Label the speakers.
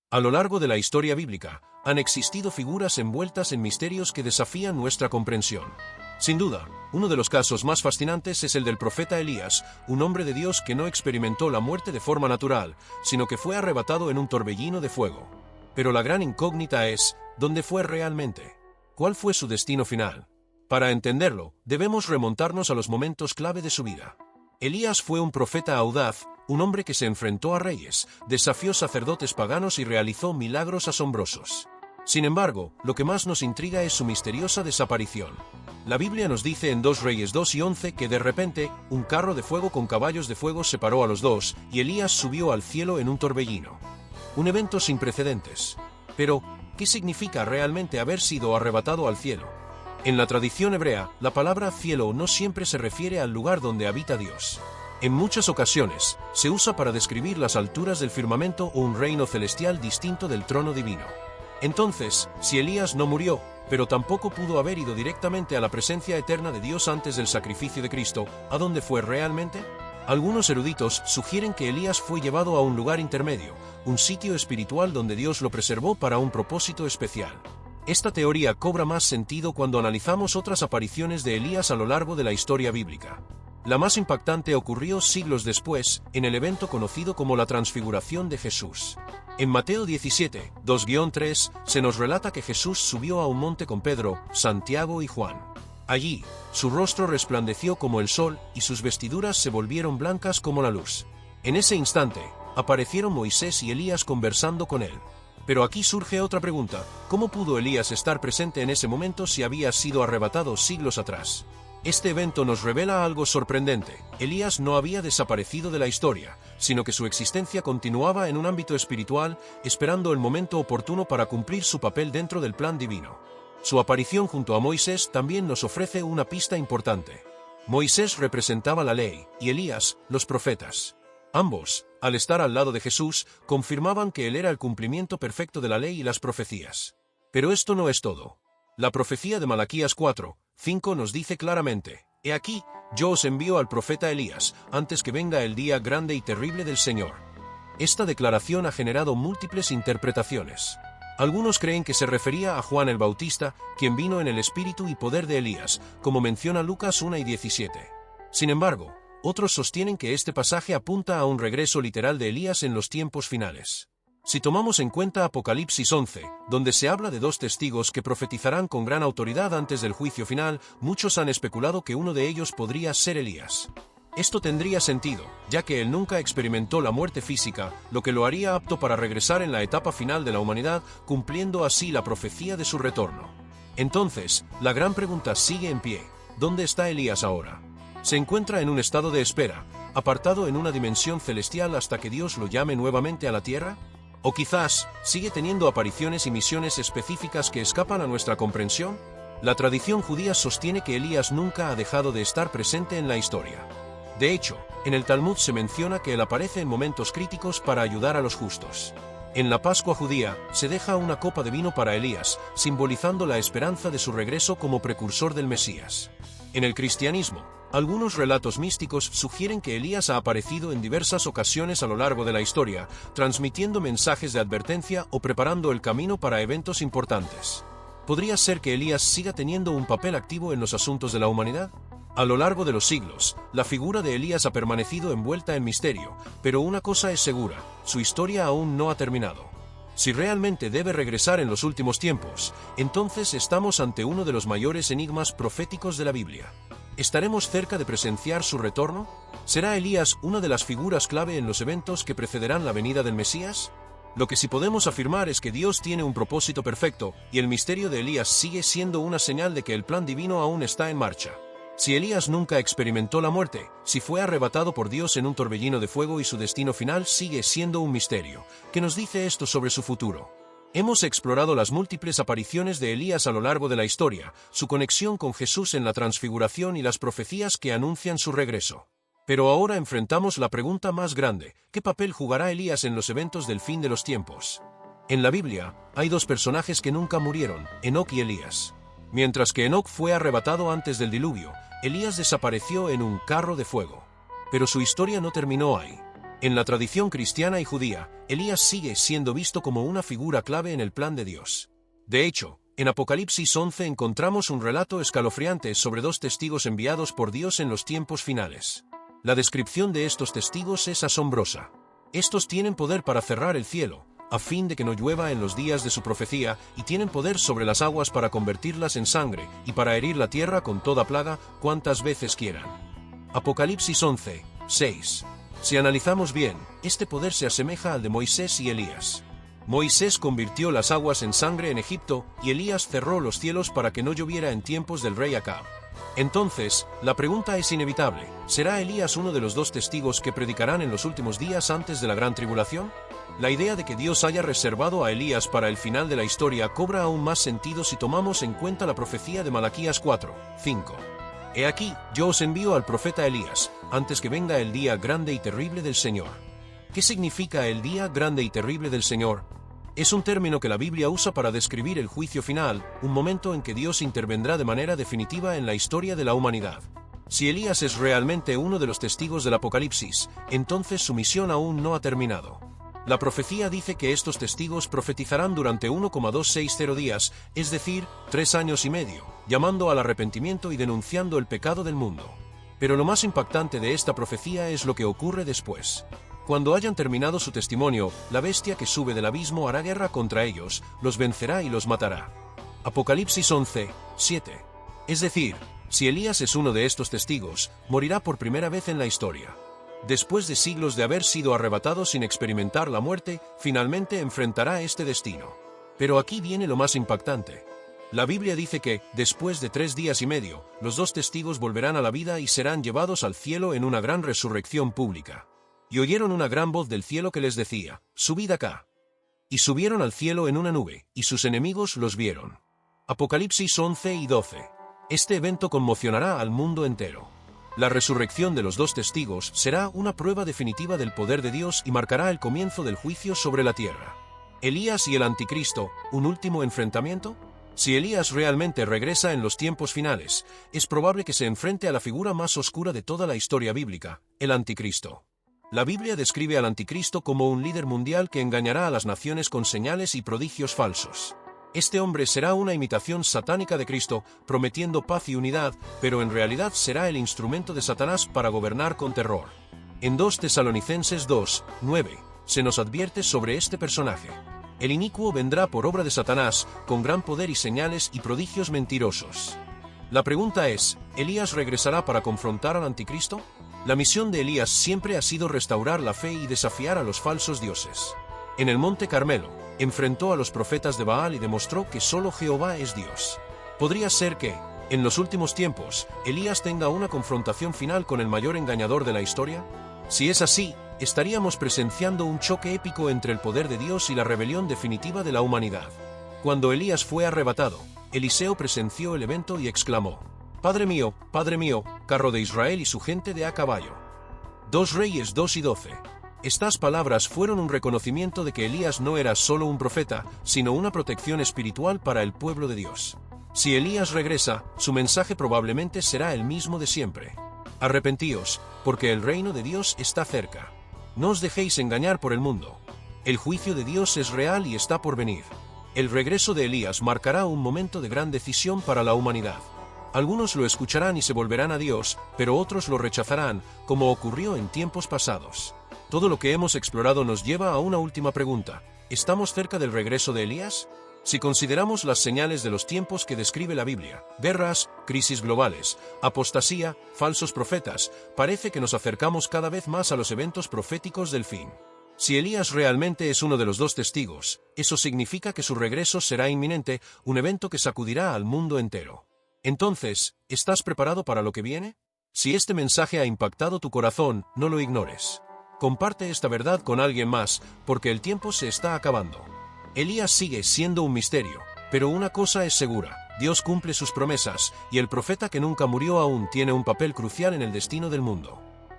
Speaker 1: A lo largo de la historia bíblica, han existido figuras envueltas en misterios que desafían nuestra comprensión. Sin duda, uno de los casos más fascinantes es el del profeta Elías, un hombre de Dios que no experimentó la muerte de forma natural, sino que fue arrebatado en un torbellino de fuego. Pero la gran incógnita es, ¿dónde fue realmente? ¿Cuál fue su destino final? Para entenderlo, debemos remontarnos a los momentos clave de su vida. Elías fue un profeta audaz, un hombre que se enfrentó a reyes, desafió sacerdotes paganos y realizó milagros asombrosos. Sin embargo, lo que más nos intriga es su misteriosa desaparición. La Biblia nos dice en 2 Reyes 2:11 que de repente, un carro de fuego con caballos de fuego separó a los dos, y Elías subió al cielo en un torbellino. Un evento sin precedentes. Pero, ¿qué significa realmente haber sido arrebatado al cielo? En la tradición hebrea, la palabra cielo no siempre se refiere al lugar donde habita Dios. En muchas ocasiones, se usa para describir las alturas del firmamento o un reino celestial distinto del trono divino. Entonces, si Elías no murió, pero tampoco pudo haber ido directamente a la presencia eterna de Dios antes del sacrificio de Cristo, ¿a dónde fue realmente? Algunos eruditos sugieren que Elías fue llevado a un lugar intermedio, un sitio espiritual donde Dios lo preservó para un propósito especial. Esta teoría cobra más sentido cuando analizamos otras apariciones de Elías a lo largo de la historia bíblica. La más impactante ocurrió siglos después, en el evento conocido como la Transfiguración de Jesús. En Mateo 17, 2-3, se nos relata que Jesús subió a un monte con Pedro, Santiago y Juan. Allí, su rostro resplandeció como el sol y sus vestiduras se volvieron blancas como la luz. En ese instante, aparecieron Moisés y Elías conversando con él. Pero aquí surge otra pregunta: ¿cómo pudo Elías estar presente en ese momento si había sido arrebatado siglos atrás? Este evento nos revela algo sorprendente. Elías no había desaparecido de la historia, sino que su existencia continuaba en un ámbito espiritual, esperando el momento oportuno para cumplir su papel dentro del plan divino. Su aparición junto a Moisés también nos ofrece una pista importante. Moisés representaba la ley, y Elías, los profetas. Ambos, al estar al lado de Jesús, confirmaban que él era el cumplimiento perfecto de la ley y las profecías. Pero esto no es todo. La profecía de Malaquías 4:5 nos dice claramente: «He aquí, yo os envío al profeta Elías, antes que venga el día grande y terrible del Señor». Esta declaración ha generado múltiples interpretaciones. Algunos creen que se refería a Juan el Bautista, quien vino en el espíritu y poder de Elías, como menciona Lucas 1:17. Sin embargo, otros sostienen que este pasaje apunta a un regreso literal de Elías en los tiempos finales. Si tomamos en cuenta Apocalipsis 11, donde se habla de 2 testigos que profetizarán con gran autoridad antes del juicio final, muchos han especulado que uno de ellos podría ser Elías. Esto tendría sentido, ya que él nunca experimentó la muerte física, lo que lo haría apto para regresar en la etapa final de la humanidad, cumpliendo así la profecía de su retorno. Entonces, la gran pregunta sigue en pie: ¿dónde está Elías ahora? Se encuentra en un estado de espera, apartado en una dimensión celestial hasta que Dios lo llame nuevamente a la tierra. ¿O quizás sigue teniendo apariciones y misiones específicas que escapan a nuestra comprensión? La tradición judía sostiene que Elías nunca ha dejado de estar presente en la historia. De hecho, en el Talmud se menciona que él aparece en momentos críticos para ayudar a los justos. En la Pascua judía, se deja una copa de vino para Elías, simbolizando la esperanza de su regreso como precursor del Mesías. En el cristianismo, algunos relatos místicos sugieren que Elías ha aparecido en diversas ocasiones a lo largo de la historia, transmitiendo mensajes de advertencia o preparando el camino para eventos importantes. ¿Podría ser que Elías siga teniendo un papel activo en los asuntos de la humanidad? A lo largo de los siglos, la figura de Elías ha permanecido envuelta en misterio, pero una cosa es segura: su historia aún no ha terminado. Si realmente debe regresar en los últimos tiempos, entonces estamos ante uno de los mayores enigmas proféticos de la Biblia. ¿Estaremos cerca de presenciar su retorno? ¿Será Elías una de las figuras clave en los eventos que precederán la venida del Mesías? Lo que sí podemos afirmar es que Dios tiene un propósito perfecto, y el misterio de Elías sigue siendo una señal de que el plan divino aún está en marcha. Si Elías nunca experimentó la muerte, si fue arrebatado por Dios en un torbellino de fuego y su destino final sigue siendo un misterio, ¿qué nos dice esto sobre su futuro? Hemos explorado las múltiples apariciones de Elías a lo largo de la historia, su conexión con Jesús en la Transfiguración y las profecías que anuncian su regreso. Pero ahora enfrentamos la pregunta más grande: ¿qué papel jugará Elías en los eventos del fin de los tiempos? En la Biblia, hay 2 personajes que nunca murieron: Enoc y Elías. Mientras que Enoc fue arrebatado antes del diluvio, Elías desapareció en un carro de fuego. Pero su historia no terminó ahí. En la tradición cristiana y judía, Elías sigue siendo visto como una figura clave en el plan de Dios. De hecho, en Apocalipsis 11 encontramos un relato escalofriante sobre 2 testigos enviados por Dios en los tiempos finales. La descripción de estos testigos es asombrosa. Estos tienen poder para cerrar el cielo, a fin de que no llueva en los días de su profecía, y tienen poder sobre las aguas para convertirlas en sangre, y para herir la tierra con toda plaga, cuantas veces quieran. Apocalipsis 11, 6. Si analizamos bien, este poder se asemeja al de Moisés y Elías. Moisés convirtió las aguas en sangre en Egipto, y Elías cerró los cielos para que no lloviera en tiempos del rey Acab. Entonces, la pregunta es inevitable: ¿será Elías uno de los 2 testigos que predicarán en los últimos días antes de la gran tribulación? La idea de que Dios haya reservado a Elías para el final de la historia cobra aún más sentido si tomamos en cuenta la profecía de Malaquías 4, 5. He aquí, yo os envío al profeta Elías, antes que venga el día grande y terrible del Señor. ¿Qué significa el día grande y terrible del Señor? Es un término que la Biblia usa para describir el juicio final, un momento en que Dios intervendrá de manera definitiva en la historia de la humanidad. Si Elías es realmente uno de los testigos del Apocalipsis, entonces su misión aún no ha terminado. La profecía dice que estos testigos profetizarán durante 1,260 días, es decir, 3 años y medio, llamando al arrepentimiento y denunciando el pecado del mundo. Pero lo más impactante de esta profecía es lo que ocurre después. Cuando hayan terminado su testimonio, la bestia que sube del abismo hará guerra contra ellos, los vencerá y los matará. Apocalipsis 11, 7. Es decir, si Elías es uno de estos testigos, morirá por primera vez en la historia. Después de siglos de haber sido arrebatado sin experimentar la muerte, finalmente enfrentará este destino. Pero aquí viene lo más impactante. La Biblia dice que, después de 3 días y medio, los 2 testigos volverán a la vida y serán llevados al cielo en una gran resurrección pública. Y oyeron una gran voz del cielo que les decía: «Subid acá». Y subieron al cielo en una nube, y sus enemigos los vieron. Apocalipsis 11 y 12. Este evento conmocionará al mundo entero. La resurrección de los 2 testigos será una prueba definitiva del poder de Dios y marcará el comienzo del juicio sobre la tierra. ¿Elías y el anticristo, un último enfrentamiento? Si Elías realmente regresa en los tiempos finales, es probable que se enfrente a la figura más oscura de toda la historia bíblica, el anticristo. La Biblia describe al anticristo como un líder mundial que engañará a las naciones con señales y prodigios falsos. Este hombre será una imitación satánica de Cristo, prometiendo paz y unidad, pero en realidad será el instrumento de Satanás para gobernar con terror. En 2 Tesalonicenses 2, 9, se nos advierte sobre este personaje. El inicuo vendrá por obra de Satanás, con gran poder y señales y prodigios mentirosos. La pregunta es, ¿Elías regresará para confrontar al anticristo? La misión de Elías siempre ha sido restaurar la fe y desafiar a los falsos dioses. En el Monte Carmelo, enfrentó a los profetas de Baal y demostró que solo Jehová es Dios. ¿Podría ser que, en los últimos tiempos, Elías tenga una confrontación final con el mayor engañador de la historia? Si es así, estaríamos presenciando un choque épico entre el poder de Dios y la rebelión definitiva de la humanidad. Cuando Elías fue arrebatado, Eliseo presenció el evento y exclamó: Padre mío, carro de Israel y su gente de a caballo». 2 Reyes 2 y 12. Estas palabras fueron un reconocimiento de que Elías no era solo un profeta, sino una protección espiritual para el pueblo de Dios. Si Elías regresa, su mensaje probablemente será el mismo de siempre: arrepentíos, porque el reino de Dios está cerca. No os dejéis engañar por el mundo. El juicio de Dios es real y está por venir. El regreso de Elías marcará un momento de gran decisión para la humanidad. Algunos lo escucharán y se volverán a Dios, pero otros lo rechazarán, como ocurrió en tiempos pasados. Todo lo que hemos explorado nos lleva a una última pregunta: ¿estamos cerca del regreso de Elías? Si consideramos las señales de los tiempos que describe la Biblia, guerras, crisis globales, apostasía, falsos profetas, parece que nos acercamos cada vez más a los eventos proféticos del fin. Si Elías realmente es uno de los 2 testigos, eso significa que su regreso será inminente, un evento que sacudirá al mundo entero. Entonces, ¿estás preparado para lo que viene? Si este mensaje ha impactado tu corazón, no lo ignores. Comparte esta verdad con alguien más, porque el tiempo se está acabando. Elías sigue siendo un misterio, pero una cosa es segura: Dios cumple sus promesas, y el profeta que nunca murió aún tiene un papel crucial en el destino del mundo.